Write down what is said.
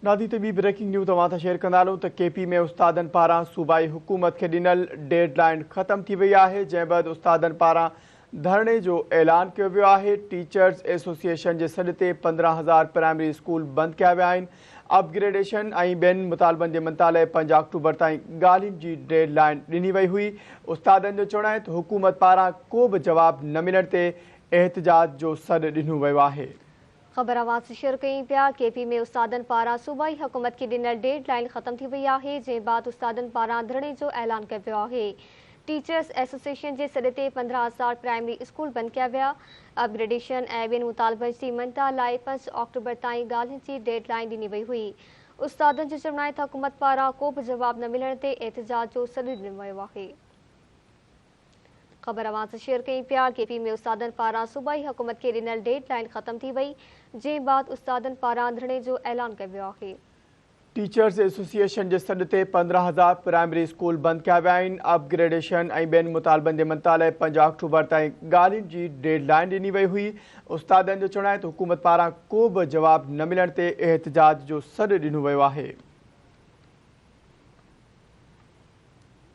नादी तबी breaking news तव्हां सां शेयर कंदासूं त केपी में उस्तादनि पारां सूबाई हुकूमत खे ॾिनल डेडलाइन ख़त्म थी वई आहे। जंहिं बैदि उस्तादनि पारां धरणे जो ऐलान कयो वियो आहे। टीचर्स एसोसिएशन जे सॾ ते 15,000 प्राइमरी स्कूल बंदि कया विया आहिनि। अपग्रेडेशन ऐं ॿियनि मुतालबनि जे मंता लाइ 5 अक्टूबर ताईं ॻाल्हियुनि जी डेडलाइन ॾिनी वई हुई। उस्तादनि जो चवणु आहे त हुकूमत पारां को बि जवाबु न मिलण ते एहतजाज जो सॾु ॾिनो वियो आहे। ख़बर आवाज़ से शेयर कई पिया। केपी में उस्तादनि पारां सूबाई हुकूमत खे ॾिनल डेडलाइन ख़त्म थी वई आहे। जंहिं बाद उस्तादनि पारां धरणे जो ऐलान कयो वियो आहे। टीचर्स एसोसिएशन जे सॾ ते 15,000 प्राइमरी स्कूल बंदि कया विया। अपग्रेडेशन ऐं ॿियनि मुतालबनि जी मञता लाइ 5 अक्टूबर ताईं ॻाल्हियुनि जी डेडलाइन ॾिनी वई हुई। उस्तादनि जो चवणु आहे त हुकूमत पारां को बि जवाबु न मिलण ते एहतजाज जो सॾु ॾिनो वियो आहे। ख़बर आवाज़ शेयर कई पिया। केपी में उस्तादनि पारां सूबाई हुकूमत खे ॾिनल डेडलाइन ख़त्म थी वई। जंहिं बाद उस्तादनि पारां धरणे जो ऐलान कयो वियो आहे। टीचर्स एसोसिएशन जे सॾ ते 15,000 प्राइमरी स्कूल बंदि कया विया आहिनि। अपग्रेडेशन ऐं ॿियनि मुतालबनि जे मंता लाइ 5 अक्टूबर ताईं ॻाल्हियुनि जी डेडलाइन ॾिनी वई हुई। उस्तादनि जो चवणु आहे त हुकूमत पारां को बि जवाबु न मिलण ते एहतजाज जो सॾु ॾिनो वियो आहे।